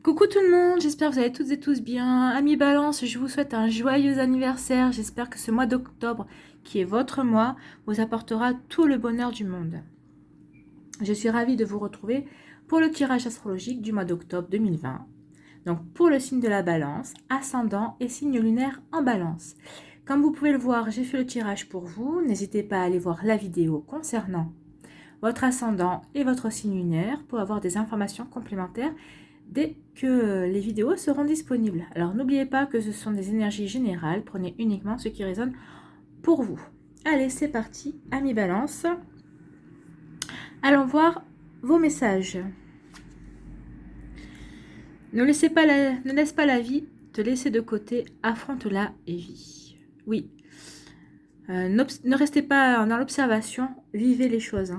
Coucou tout le monde, j'espère que vous allez toutes et tous bien. Amis Balance, je vous souhaite un joyeux anniversaire. J'espère que ce mois d'octobre, qui est votre mois, vous apportera tout le bonheur du monde. Je suis ravie de vous retrouver pour le tirage astrologique du mois d'octobre 2020. Donc pour le signe de la Balance, ascendant et signe lunaire en Balance. Comme vous pouvez le voir, j'ai fait le tirage pour vous. N'hésitez pas à aller voir la vidéo concernant votre ascendant et votre signe lunaire pour avoir des informations complémentaires dès que les vidéos seront disponibles. Alors n'oubliez pas que ce sont des énergies générales, prenez uniquement ce qui résonne pour vous. Allez, c'est parti, amis Balance. Allons voir vos messages. Ne laisse pas la vie te laisser de côté, affronte-la et vis. Oui, ne restez pas dans l'observation, vivez les choses.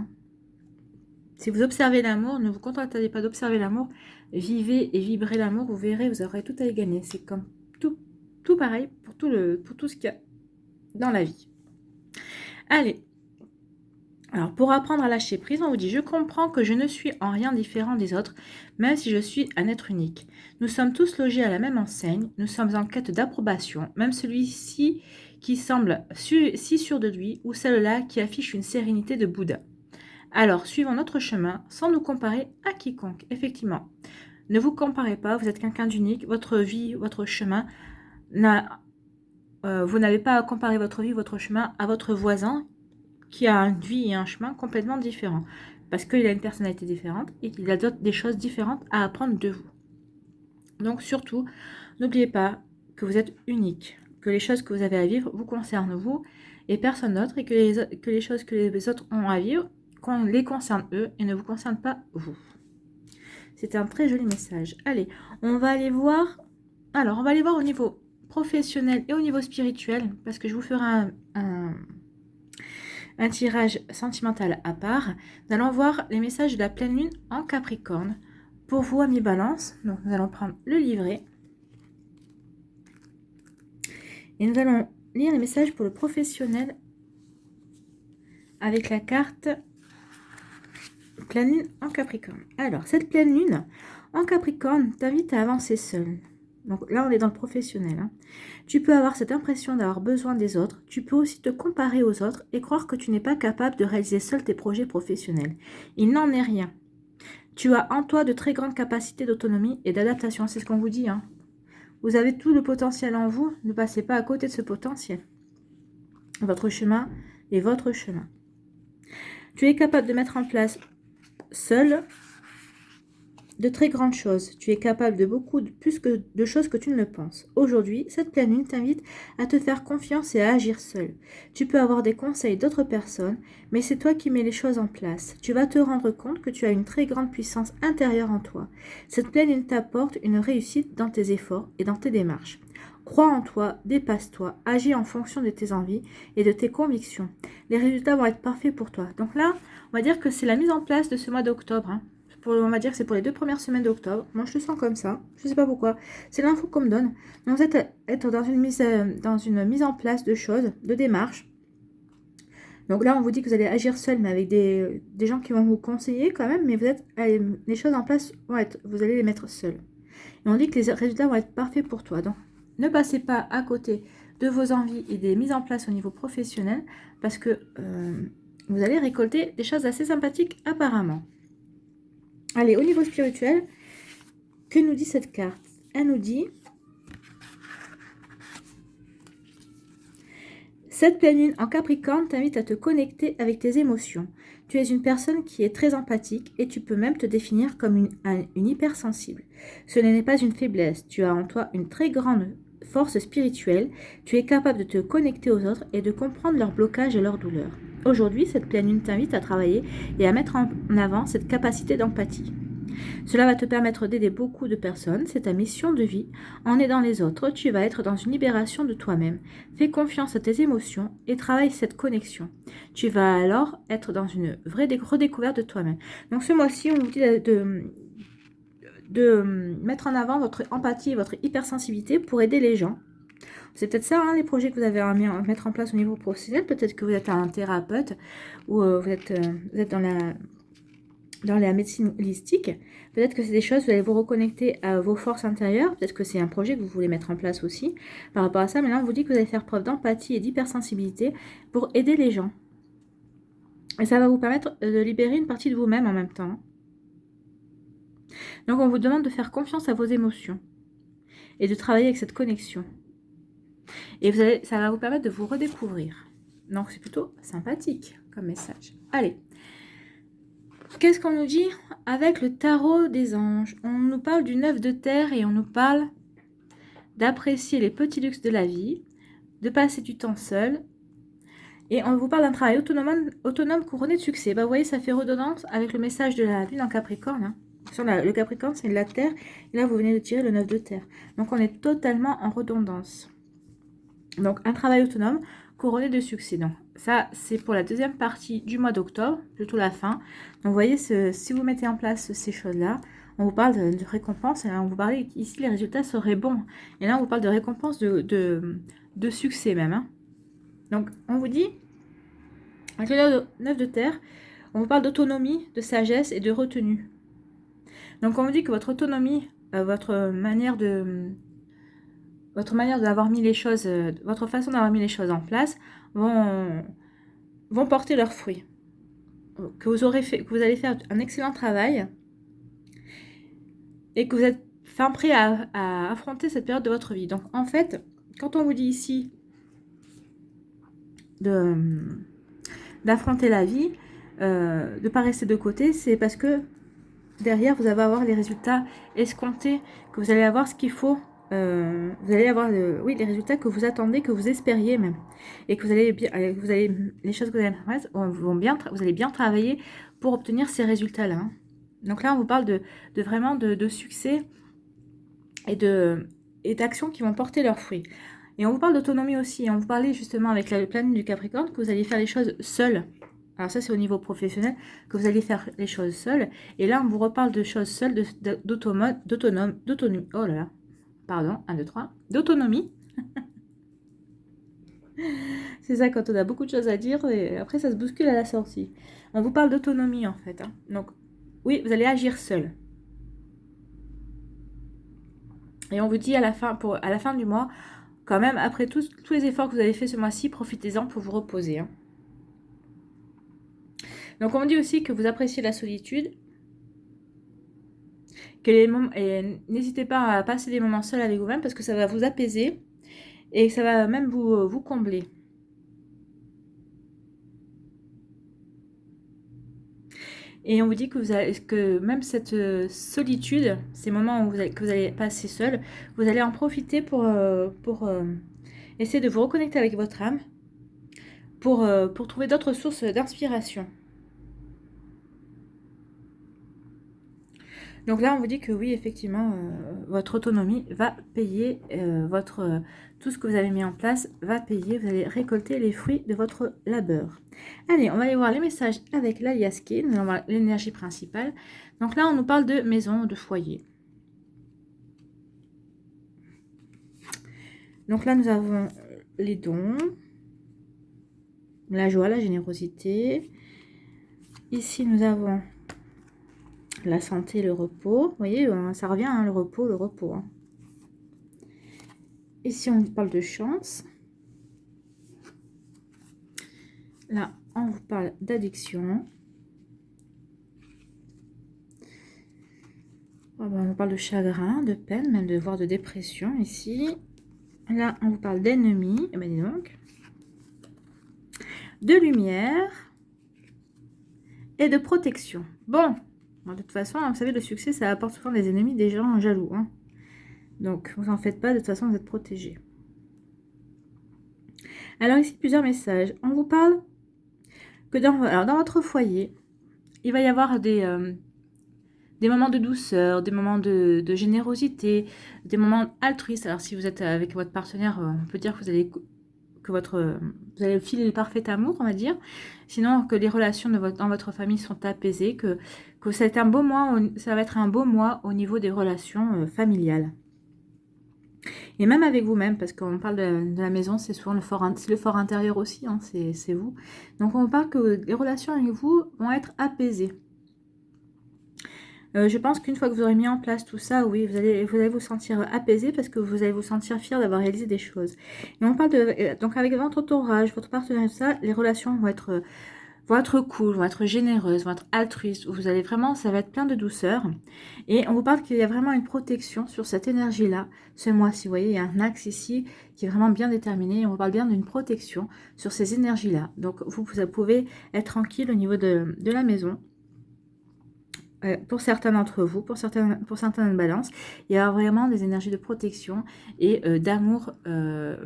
Si vous observez l'amour, ne vous contentez pas d'observer l'amour, vivez et vibrez l'amour, vous verrez, vous aurez tout à y gagner. C'est comme tout pareil pour tout ce qu'il y a dans la vie. Allez, alors pour apprendre à lâcher prise, on vous dit « Je comprends que je ne suis en rien différent des autres, même si je suis un être unique. Nous sommes tous logés à la même enseigne, nous sommes en quête d'approbation, même celui-ci qui semble si sûr de lui, ou celle-là qui affiche une sérénité de Bouddha. Alors, suivons notre chemin sans nous comparer à quiconque. » Effectivement, ne vous comparez pas, vous êtes quelqu'un d'unique, votre vie, votre chemin, vous n'avez pas à comparer votre vie, votre chemin à votre voisin qui a une vie et un chemin complètement différents. Parce qu'il a une personnalité différente et qu'il a des choses différentes à apprendre de vous. Donc surtout, n'oubliez pas que vous êtes unique, que les choses que vous avez à vivre vous concernent vous et personne d'autre, et que les choses que les autres ont à vivre les concerne eux et ne vous concerne pas vous. C'est un très joli message. Allez, on va aller voir. Alors, on va aller voir au niveau professionnel et au niveau spirituel, parce que je vous ferai un tirage sentimental à part. Nous allons voir les messages de la pleine lune en Capricorne. Pour vous, amis Balance, donc nous allons prendre le livret. Et nous allons lire les messages pour le professionnel avec la carte pleine lune en Capricorne. Alors, cette pleine lune en Capricorne t'invite à avancer seul. Donc là, on est dans le professionnel. Tu peux avoir cette impression d'avoir besoin des autres. Tu peux aussi te comparer aux autres et croire que tu n'es pas capable de réaliser seul tes projets professionnels. Il n'en est rien. Tu as en toi de très grandes capacités d'autonomie et d'adaptation. C'est ce qu'on vous dit. Vous avez tout le potentiel en vous. Ne passez pas à côté de ce potentiel. Votre chemin est votre chemin. Tu es capable de mettre en place seul de très grandes choses. Tu es capable de beaucoup plus de choses que tu ne le penses. Aujourd'hui, cette pleine lune t'invite à te faire confiance et à agir seul. Tu peux avoir des conseils d'autres personnes, mais c'est toi qui mets les choses en place. Tu vas te rendre compte que tu as une très grande puissance intérieure en toi. Cette pleine lune t'apporte une réussite dans tes efforts et dans tes démarches. Crois en toi, dépasse-toi, agis en fonction de tes envies et de tes convictions. Les résultats vont être parfaits pour toi. Donc là, on va dire que c'est la mise en place de ce mois d'octobre. On va dire que c'est pour les 2 premières semaines d'octobre. Moi, je le sens comme ça. Je ne sais pas pourquoi. C'est l'info qu'on me donne. Donc, vous êtes dans une mise en place de choses, de démarches. Donc là, on vous dit que vous allez agir seul, mais avec des gens qui vont vous conseiller quand même. Mais les choses en place, vous allez les mettre seul. Et on dit que les résultats vont être parfaits pour toi. Donc, ne passez pas à côté de vos envies et des mises en place au niveau professionnel, parce que vous allez récolter des choses assez sympathiques apparemment. Allez, au niveau spirituel, que nous dit cette carte? Elle nous dit: cette pleine lune en Capricorne t'invite à te connecter avec tes émotions. Tu es une personne qui est très empathique et tu peux même te définir comme une hypersensible. Ce n'est pas une faiblesse, tu as en toi une très grande force spirituelle, tu es capable de te connecter aux autres et de comprendre leurs blocages et leurs douleurs. Aujourd'hui, cette pleine lune t'invite à travailler et à mettre en avant cette capacité d'empathie. Cela va te permettre d'aider beaucoup de personnes, c'est ta mission de vie. En aidant les autres, tu vas être dans une libération de toi-même. Fais confiance à tes émotions et travaille cette connexion. Tu vas alors être dans une vraie redécouverte de toi-même. Donc ce mois-ci, on vous dit de mettre en avant votre empathie et votre hypersensibilité pour aider les gens. C'est peut-être ça, les projets que vous avez à mettre en place au niveau professionnel. Peut-être que vous êtes un thérapeute ou vous êtes dans dans la médecine holistique. Peut-être que c'est des choses, vous allez vous reconnecter à vos forces intérieures. Peut-être que c'est un projet que vous voulez mettre en place aussi par rapport à ça. Mais là, on vous dit que vous allez faire preuve d'empathie et d'hypersensibilité pour aider les gens. Et ça va vous permettre de libérer une partie de vous-même en même temps. Donc, on vous demande de faire confiance à vos émotions et de travailler avec cette connexion. Et ça va vous permettre de vous redécouvrir. Donc, c'est plutôt sympathique comme message. Allez. Qu'est-ce qu'on nous dit avec le tarot des anges? On nous parle du 9 de terre et on nous parle d'apprécier les petits luxes de la vie, de passer du temps seul. Et on vous parle d'un travail autonome couronné de succès. Bah, vous voyez, ça fait redondance avec le message de la lune en Capricorne. Hein. Le Capricorne, c'est la terre. Et là, vous venez de tirer le 9 de terre. Donc, on est totalement en redondance. Donc, un travail autonome couronné de succès. Donc, ça, c'est pour la deuxième partie du mois d'octobre, plutôt la fin. Donc, vous voyez, si vous mettez en place ces choses-là, on vous parle de récompense. Et là, on vous parle ici, les résultats seraient bons. Et là, on vous parle de récompense de succès même. Hein. Donc, on vous dit, avec le 9 de terre, on vous parle d'autonomie, de sagesse et de retenue. Donc, on vous dit que votre autonomie, votre manière d'avoir mis les choses, votre façon d'avoir mis les choses en place vont porter leurs fruits. Que vous allez faire un excellent travail et que vous êtes fin prêt à affronter cette période de votre vie. Donc, en fait, quand on vous dit ici d'affronter la vie, de ne pas rester de côté, c'est parce que derrière, vous allez avoir les résultats escomptés, que vous allez avoir ce qu'il faut. Vous allez avoir les résultats que vous attendez, que vous espériez même. Et que les choses que vous allez faire, vous allez bien travailler pour obtenir ces résultats-là. Hein. Donc là, on vous parle vraiment de succès et d'actions qui vont porter leurs fruits. Et on vous parle d'autonomie aussi. On vous parlait justement avec la planète du Capricorne que vous alliez faire les choses seuls. Alors ça, c'est au niveau professionnel, que vous allez faire les choses seules. Et là, on vous reparle de choses seules, d'autonomie. Oh là là, pardon, 1, 2, 3. D'autonomie. C'est ça, quand on a beaucoup de choses à dire, et après, ça se bouscule à la sortie. On vous parle d'autonomie, en fait. Hein. Donc, oui, vous allez agir seul. Et on vous dit à la fin du mois, quand même, après tous les efforts que vous avez fait ce mois-ci, profitez-en pour vous reposer. Hein. Donc, on dit aussi que vous appréciez la solitude. Et n'hésitez pas à passer des moments seuls avec vous-même parce que ça va vous apaiser et ça va même vous combler. Et on vous dit que même cette solitude, ces moments que vous allez passer seul, vous allez en profiter pour essayer de vous reconnecter avec votre âme, pour trouver d'autres sources d'inspiration. Donc là, on vous dit que oui, effectivement, votre autonomie va payer, tout ce que vous avez mis en place va payer, vous allez récolter les fruits de votre labeur. Allez, on va aller voir les messages avec l'alias K, nous allons voir l'énergie principale. Donc là, on nous parle de maison, de foyer. Donc là, nous avons les dons, la joie, la générosité. Ici, nous avons la santé, le repos. Vous voyez, ça revient, hein, le repos. Hein. Ici, on parle de chance. Là, on vous parle d'addiction. On vous parle de chagrin, de peine, même voire de dépression ici. Là, on vous parle d'ennemi. Eh bien, dis donc. De lumière. Et de protection. Bon. De toute façon, vous savez, le succès, ça apporte souvent des ennemis, des gens jaloux. Hein. Donc, vous en faites pas, de toute façon, vous êtes protégés. Alors, ici, plusieurs messages. On vous parle que dans votre foyer, il va y avoir des moments de douceur, des moments de générosité, des moments altruistes. Alors, si vous êtes avec votre partenaire, on peut dire que vous allez filer le parfait amour, on va dire. Sinon, que les relations dans votre famille sont apaisées, que ça va être un beau mois au niveau des relations familiales. Et même avec vous-même, parce qu'on parle de la maison, c'est souvent le fort intérieur aussi, hein, c'est vous. Donc on parle que les relations avec vous vont être apaisées. Je pense qu'une fois que vous aurez mis en place tout ça, oui, vous allez vous sentir apaisé parce que vous allez vous sentir fier d'avoir réalisé des choses. Et on parle de... Donc avec votre entourage, votre partenaire et tout ça, les relations vont être cool, vont être généreuses, vont être altruistes. Vous allez vraiment, ça va être plein de douceur. Et on vous parle qu'il y a vraiment une protection sur cette énergie-là. Ce mois-ci, vous voyez, il y a un axe ici qui est vraiment bien déterminé. Et on vous parle bien d'une protection sur ces énergies-là. Donc, vous pouvez être tranquille au niveau de la maison. Pour certains d'entre vous, pour certaines balances, il y a vraiment des énergies de protection et d'amour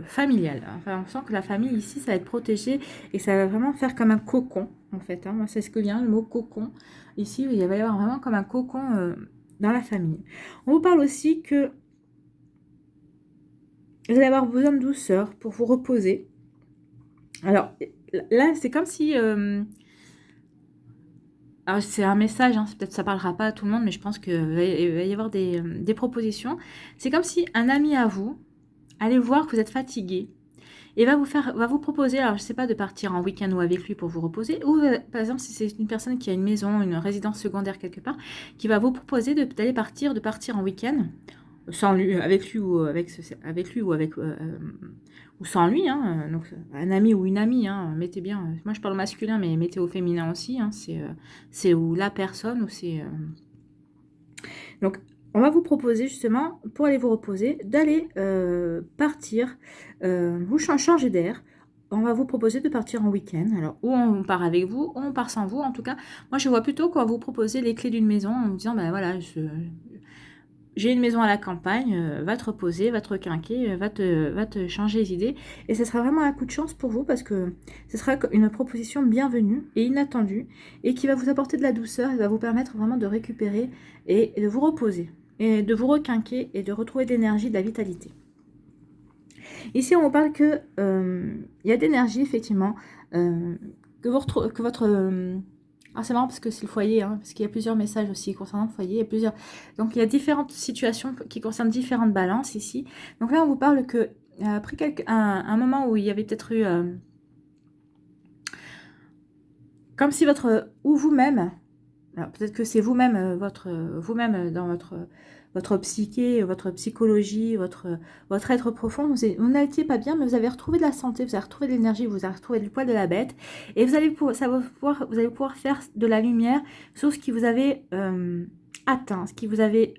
familial. Enfin, on sent que la famille ici, ça va être protégé et ça va vraiment faire comme un cocon, en fait. Hein. Moi, c'est ce que vient le mot cocon. Ici, il va y avoir vraiment comme un cocon dans la famille. On vous parle aussi que vous allez avoir besoin de douceur pour vous reposer. Alors, là, c'est comme si... alors c'est un message, hein, peut-être ça parlera pas à tout le monde, mais je pense qu'il va y avoir des propositions. C'est comme si un ami à vous allait voir que vous êtes fatigué et va vous proposer, alors je sais pas, de partir en week-end ou avec lui pour vous reposer, ou par exemple si c'est une personne qui a une maison, une résidence secondaire quelque part, qui va vous proposer de partir en week-end sans lui, avec lui ou avec lui ou sans lui, hein, donc un ami ou une amie, hein, mettez bien, moi je parle au masculin, mais mettez au féminin aussi, hein, c'est ou la personne, ou c'est... Donc, on va vous proposer justement, pour aller vous reposer, d'aller partir, vous changer d'air. On va vous proposer de partir en week-end. Alors, ou on part avec vous, ou on part sans vous. En tout cas, moi, je vois plutôt qu'on va vous proposer les clés d'une maison en vous disant, ben voilà, j'ai une maison à la campagne, va te reposer, va te requinquer, va te changer les idées. Et ce sera vraiment un coup de chance pour vous parce que ce sera une proposition bienvenue et inattendue et qui va vous apporter de la douceur et va vous permettre vraiment de récupérer et de vous reposer et de vous requinquer et de retrouver de l'énergie, de la vitalité. Ici, on vous parle que y a d'énergie, effectivement, que votre... Ah, c'est marrant parce que c'est le foyer, hein, parce qu'il y a plusieurs messages aussi concernant le foyer. Donc, il y a différentes situations qui concernent différentes balances ici. Donc là, on vous parle que après un moment où il y avait peut-être eu... comme si ou vous-même... Alors, peut-être que c'est vous-même, vous-même dans votre psyché, votre psychologie, votre être profond. Vous n'étiez pas bien, mais vous avez retrouvé de la santé, vous avez retrouvé de l'énergie, vous avez retrouvé du poil de la bête. Et vous allez pouvoir faire de la lumière sur ce qui vous avait atteint, ce qui vous avait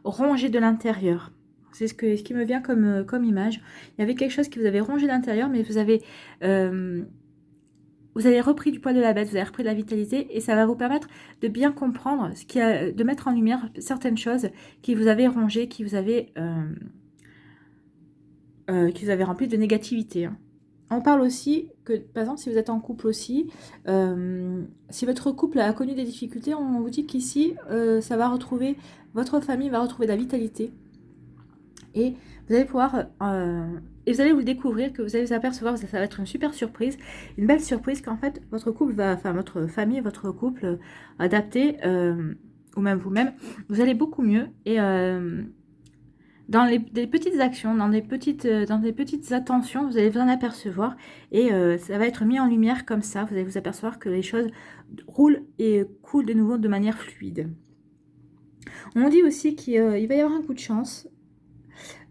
rongé de l'intérieur. C'est ce qui me vient comme image. Il y avait quelque chose qui vous avait rongé de l'intérieur, mais vous avez repris du poil de la bête, vous avez repris de la vitalité et ça va vous permettre de bien comprendre, de mettre en lumière certaines choses qui vous avaient rongé, qui vous avaient rempli de négativité. Hein. On parle aussi que, par exemple, si vous êtes en couple aussi, si votre couple a connu des difficultés, on vous dit qu'ici, votre famille va retrouver de la vitalité. Et vous allez pouvoir, et vous allez vous le découvrir, que vous allez vous apercevoir, ça va être une super surprise, une belle surprise qu'en fait votre famille, votre couple adapté, ou même vous-même, vous allez beaucoup mieux. Et dans des petites actions, dans des petites attentions, vous allez vous en apercevoir et ça va être mis en lumière comme ça. Vous allez vous apercevoir que les choses roulent et coulent de nouveau de manière fluide. On dit aussi qu'il va y avoir un coup de chance.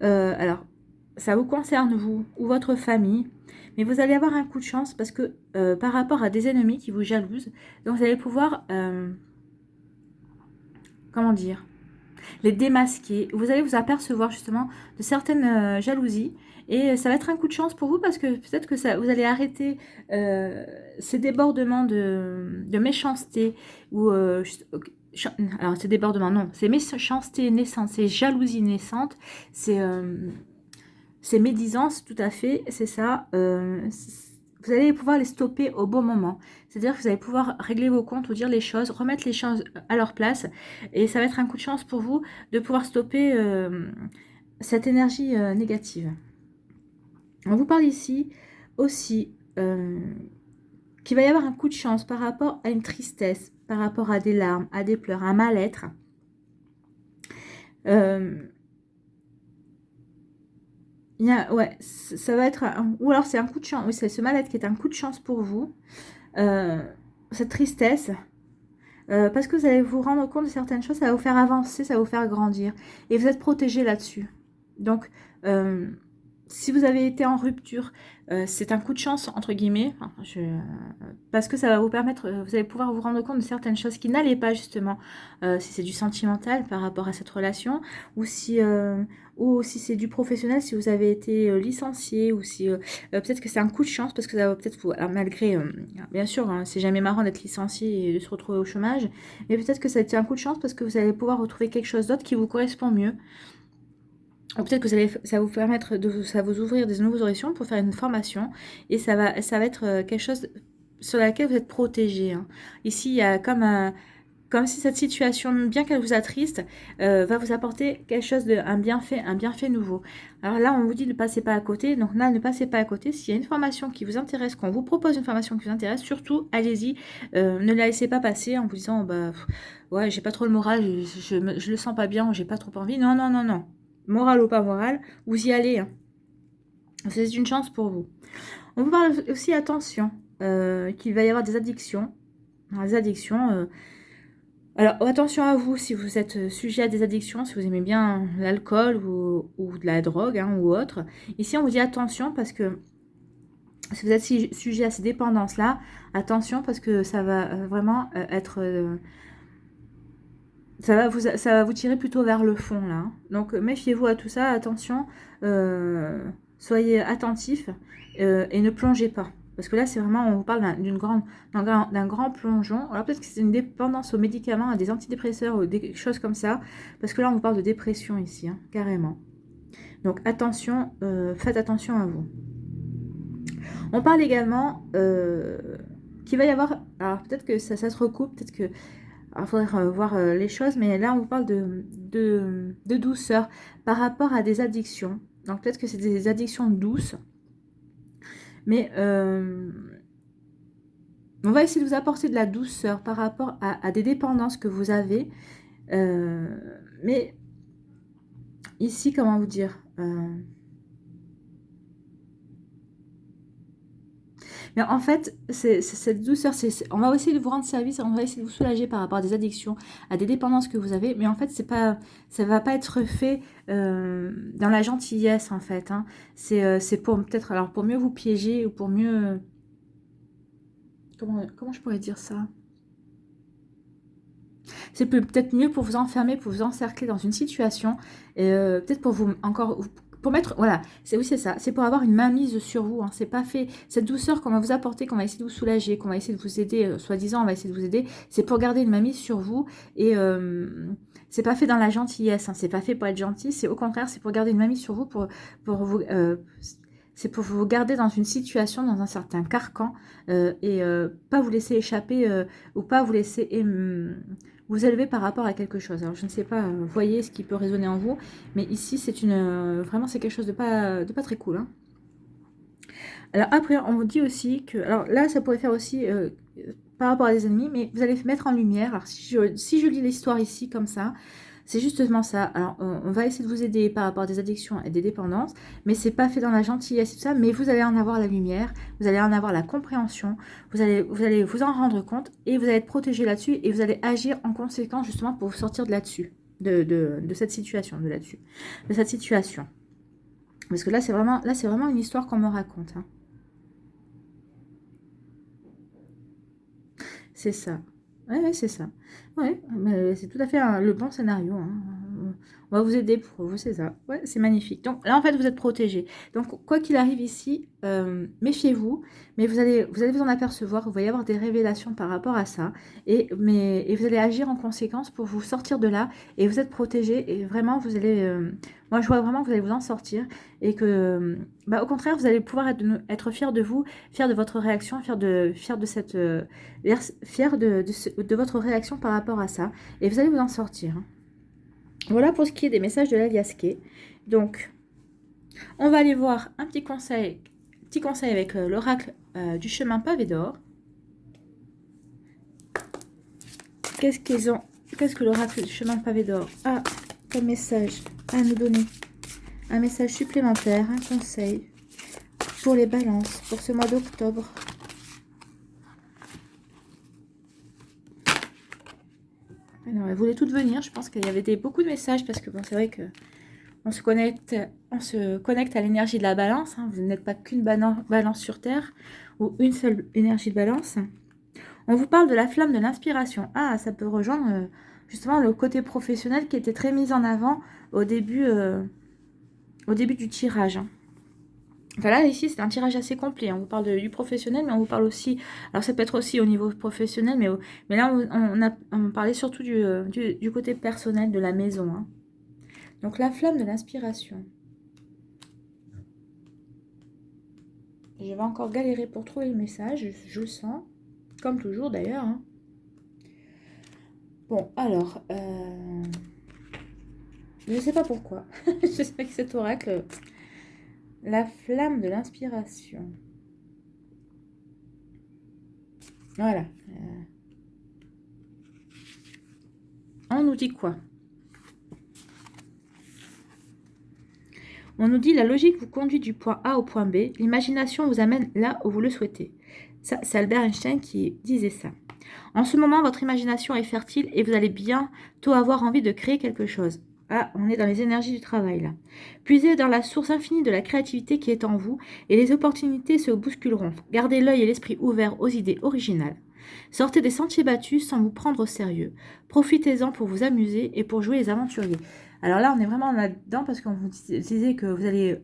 Alors, ça vous concerne vous ou votre famille, mais vous allez avoir un coup de chance parce que par rapport à des ennemis qui vous jalousent, donc vous allez pouvoir, comment dire, les démasquer. Vous allez vous apercevoir justement de certaines jalousies et ça va être un coup de chance pour vous parce que peut-être que vous allez arrêter ces débordements de méchanceté ou alors ces débordements, non, c'est méchanceté naissante, c'est jalousie naissante, c'est médisance, tout à fait, c'est ça. Vous allez pouvoir les stopper au bon moment. C'est-à-dire que vous allez pouvoir régler vos comptes ou dire les choses, remettre les choses à leur place. Et ça va être un coup de chance pour vous de pouvoir stopper cette énergie négative. On vous parle ici aussi qu'il va y avoir un coup de chance par rapport à une tristesse, par rapport à des larmes, à des pleurs, à un mal-être. Ouais, ça va être... ou alors c'est un coup de chance. Oui, c'est ce mal-être qui est un coup de chance pour vous. Cette tristesse. parce que vous allez vous rendre compte de certaines choses, ça va vous faire avancer, ça va vous faire grandir. Et vous êtes protégé là-dessus. Donc, si vous avez été en rupture, c'est un coup de chance, entre guillemets, enfin, parce que ça va vous permettre, vous allez pouvoir vous rendre compte de certaines choses qui n'allaient pas, justement, si c'est du sentimental par rapport à cette relation, ou si c'est du professionnel, si vous avez été licencié, ou si peut-être que c'est un coup de chance, parce que ça va peut-être vous, alors, malgré, bien sûr, hein, c'est jamais marrant d'être licencié et de se retrouver au chômage, mais peut-être que ça a été un coup de chance, parce que vous allez pouvoir retrouver quelque chose d'autre qui vous correspond mieux. Ou peut-être que ça va vous permettre ça va vous ouvrir des nouveaux horizons pour faire une formation et ça va être quelque chose sur laquelle vous êtes protégé. Hein. Ici, il y a comme si cette situation, bien qu'elle vous attriste, va vous apporter quelque chose un bienfait nouveau. Alors là, on vous dit ne passez pas à côté. Donc là, ne passez pas à côté. S'il y a une formation qui vous intéresse, qu'on vous propose une formation qui vous intéresse, surtout, allez-y. Ne la laissez pas passer en vous disant, bah, ouais, j'ai pas trop le moral, je le sens pas bien, j'ai pas trop envie. Non, non, non, non. Moral ou pas moral, vous y allez. Hein. C'est une chance pour vous. On vous parle aussi, attention, qu'il va y avoir des addictions. Des addictions. Alors, attention à vous si vous êtes sujet à des addictions, si vous aimez bien l'alcool ou de la drogue hein, ou autre. Ici, on vous dit attention parce que si vous êtes sujet à ces dépendances-là, attention parce que ça va vraiment être... ça va vous tirer plutôt vers le fond, là. Donc, méfiez-vous à tout ça, attention, soyez attentifs et ne plongez pas. Parce que là, c'est vraiment, on vous parle d'un grand plongeon. Alors, peut-être que c'est une dépendance aux médicaments, à des antidépresseurs ou des choses comme ça. Parce que là, on vous parle de dépression ici, hein, carrément. Donc, attention, faites attention à vous. On parle également qu'il va y avoir... Alors, peut-être que ça se recoupe, peut-être que... Il faudrait voir les choses, mais là, on vous parle de douceur par rapport à des addictions. Donc, peut-être que c'est des addictions douces. Mais on va essayer de vous apporter de la douceur par rapport à des dépendances que vous avez. Mais ici, comment vous dire Mais en fait, cette douceur, on va essayer de vous rendre service, on va essayer de vous soulager par rapport à des addictions, à des dépendances que vous avez. Mais en fait, ça va pas être fait dans la gentillesse, en fait. Hein. C'est pour peut-être, alors pour mieux vous piéger ou pour mieux... Comment je pourrais dire ça? C'est peut-être mieux pour vous enfermer, pour vous encercler dans une situation, et peut-être pour vous encore... Pour mettre, voilà, c'est ça, c'est pour avoir une mainmise sur vous, hein, c'est pas fait, cette douceur qu'on va vous apporter, qu'on va essayer de vous soulager, qu'on va essayer de vous aider, soi-disant on va essayer de vous aider, c'est pour garder une mainmise sur vous, et c'est pas fait dans la gentillesse, hein, c'est pas fait pour être gentil, c'est au contraire, c'est pour garder une mainmise sur vous, pour vous... c'est pour vous garder dans une situation, dans un certain carcan, et pas vous laisser échapper, ou pas vous laisser vous élever par rapport à quelque chose. Alors je ne sais pas, voyez ce qui peut résonner en vous, mais ici c'est vraiment c'est quelque chose de pas très cool. Hein. Alors après on vous dit aussi que, alors là ça pourrait faire aussi par rapport à des ennemis, mais vous allez mettre en lumière. Alors si je lis l'histoire ici comme ça, c'est justement ça. Alors, on va essayer de vous aider par rapport à des addictions et des dépendances, mais c'est pas fait dans la gentillesse et tout ça, mais vous allez en avoir la lumière, vous allez en avoir la compréhension, vous allez vous en rendre compte et vous allez être protégé là-dessus et vous allez agir en conséquence justement pour vous sortir de là-dessus, de cette situation, de cette situation. Parce que là, c'est vraiment une histoire qu'on me raconte. Hein. C'est ça. Ouais, c'est ça. Ouais, mais c'est tout à fait le bon scénario. Hein. On va vous aider pour vous, c'est ça. Ouais, c'est magnifique. Donc là, en fait, vous êtes protégé. Donc, quoi qu'il arrive ici, méfiez-vous, mais vous allez vous en apercevoir. Il va y avoir des révélations par rapport à ça. Et vous allez agir en conséquence pour vous sortir de là. Et vous êtes protégé. Et vraiment, vous allez... moi, je vois vraiment que vous allez vous en sortir. Et que, au contraire, vous allez pouvoir être fier de vous, fier de votre réaction, fier de cette... fier de votre réaction par rapport à ça. Et vous allez vous en sortir. Hein. Voilà pour ce qui est des messages de l'Aliasqué. Donc, on va aller voir un petit conseil avec l'oracle du chemin pavé d'or. Qu'est-ce que l'oracle du chemin pavé d'or a comme message à nous donner? Un message supplémentaire, un conseil pour les balances pour ce mois d'octobre. Alors, elles voulaient toutes venir. Je pense qu'il y avait beaucoup de messages parce que bon, c'est vrai que on se connecte à l'énergie de la balance. Hein. Vous n'êtes pas qu'une balance sur Terre ou une seule énergie de balance. On vous parle de la flamme de l'inspiration. Ah, ça peut rejoindre justement le côté professionnel qui était très mis en avant au début du tirage. Hein. Enfin là, ici, c'est un tirage assez complet. On vous parle du professionnel, mais on vous parle aussi... Alors, ça peut être aussi au niveau professionnel, mais là, on parlait surtout du côté personnel de la maison. Hein. Donc, la flamme de l'inspiration. Je vais encore galérer pour trouver le message, je le sens. Comme toujours, d'ailleurs. Hein. Bon, alors... je ne sais pas pourquoi. Je sais que cet oracle... La flamme de l'inspiration. Voilà. On nous dit quoi? On nous dit la logique vous conduit du point A au point B. L'imagination vous amène là où vous le souhaitez. Ça, c'est Albert Einstein qui disait ça. En ce moment, votre imagination est fertile et vous allez bientôt avoir envie de créer quelque chose. Ah, on est dans les énergies du travail là. Puisez dans la source infinie de la créativité qui est en vous et les opportunités se bousculeront. Gardez l'œil et l'esprit ouverts aux idées originales. Sortez des sentiers battus sans vous prendre au sérieux. Profitez-en pour vous amuser et pour jouer les aventuriers. Alors là, on est vraiment là-dedans parce qu'on vous disait que vous allez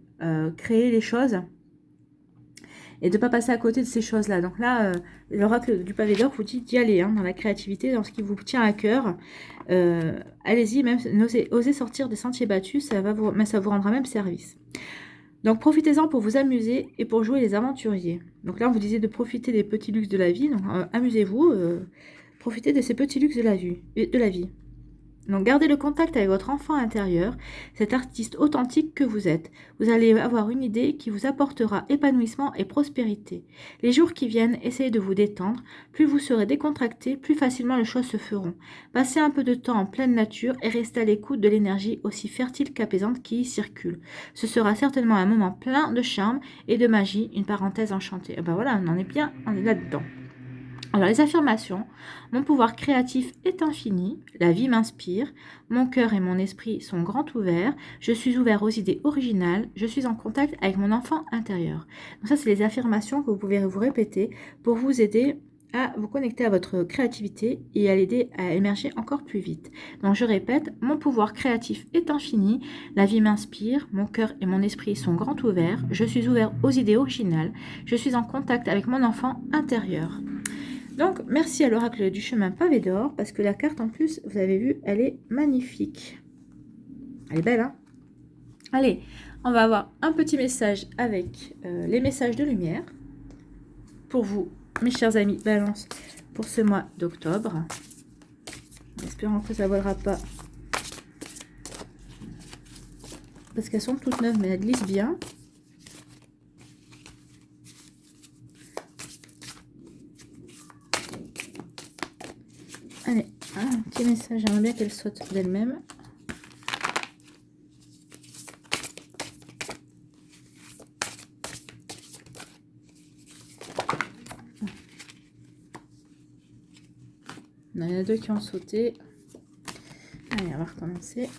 créer les choses et de ne pas passer à côté de ces choses-là. Donc là, l'oracle du pavé d'or vous dit d'y aller dans la créativité, dans ce qui vous tient à cœur. Allez-y, même osez sortir des sentiers battus, mais ça vous rendra même service. Donc profitez-en pour vous amuser et pour jouer les aventuriers. Donc là, on vous disait de profiter des petits luxes de la vie. Donc amusez-vous, profitez de ces petits luxes de la vie. Donc gardez le contact avec votre enfant intérieur, cet artiste authentique que vous êtes. Vous allez avoir une idée qui vous apportera épanouissement et prospérité. Les jours qui viennent, essayez de vous détendre. Plus vous serez décontracté, plus facilement les choses se feront. Passez un peu de temps en pleine nature et restez à l'écoute de l'énergie aussi fertile qu'apaisante qui y circule. Ce sera certainement un moment plein de charme et de magie, une parenthèse enchantée. Et ben voilà, on est là-dedans. Alors les affirmations, mon pouvoir créatif est infini, la vie m'inspire, mon cœur et mon esprit sont grands ouverts, je suis ouvert aux idées originales, je suis en contact avec mon enfant intérieur. Donc ça, c'est les affirmations que vous pouvez vous répéter pour vous aider à vous connecter à votre créativité et à l'aider à émerger encore plus vite. Donc je répète, mon pouvoir créatif est infini, la vie m'inspire, mon cœur et mon esprit sont grands ouverts, je suis ouvert aux idées originales, je suis en contact avec mon enfant intérieur. Donc, merci à l'oracle du chemin pavé d'or, parce que la carte, en plus, vous avez vu, elle est magnifique. Elle est belle, hein? Allez, on va avoir un petit message avec les messages de lumière pour vous, mes chers amis Balance, pour ce mois d'octobre. En espérant que ça ne volera pas. Parce qu'elles sont toutes neuves, mais elles glissent bien. Allez, un petit message, j'aimerais bien qu'elle saute d'elle-même. Il y en a deux qui ont sauté. Allez, on va recommencer.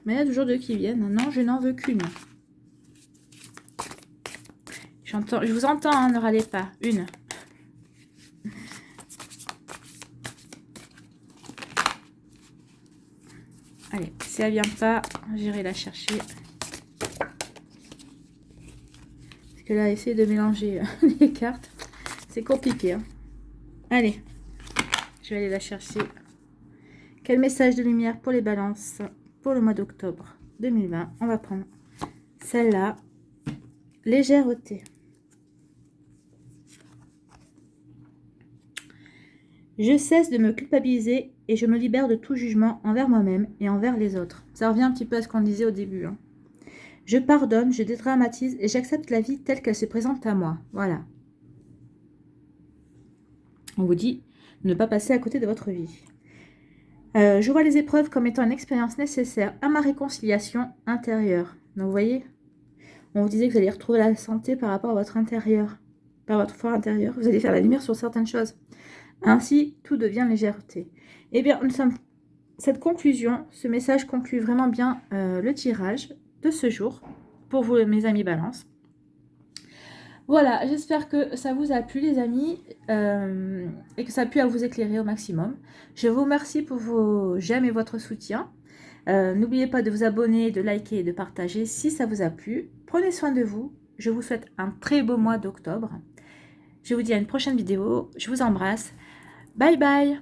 Mais il y a toujours deux qui viennent. Non, je n'en veux qu'une. Je vous entends, hein, ne râlez pas. Une. Allez, si elle vient pas, j'irai la chercher. Parce que là, essayer de mélanger les cartes, c'est compliqué. Hein. Allez, je vais aller la chercher. Quel message de lumière pour les balances pour le mois d'octobre 2020? On va prendre celle-là. Légèreté. Je cesse de me culpabiliser et je me libère de tout jugement envers moi-même et envers les autres. Ça revient un petit peu à ce qu'on disait au début. Hein. Je pardonne, je dédramatise et j'accepte la vie telle qu'elle se présente à moi. Voilà. On vous dit de ne pas passer à côté de votre vie. Je vois les épreuves comme étant une expérience nécessaire à ma réconciliation intérieure. Donc vous voyez, on vous disait que vous allez retrouver la santé par rapport à votre intérieur. par votre fort intérieur. Vous allez faire la lumière sur certaines choses. Ainsi, tout devient légèreté. Eh bien, cette conclusion, ce message conclut vraiment bien le tirage de ce jour pour vous, mes amis Balance. Voilà, j'espère que ça vous a plu, les amis, et que ça a pu à vous éclairer au maximum. Je vous remercie pour vos j'aime et votre soutien. N'oubliez pas de vous abonner, de liker et de partager si ça vous a plu. Prenez soin de vous. Je vous souhaite un très beau mois d'octobre. Je vous dis à une prochaine vidéo. Je vous embrasse. Bye bye.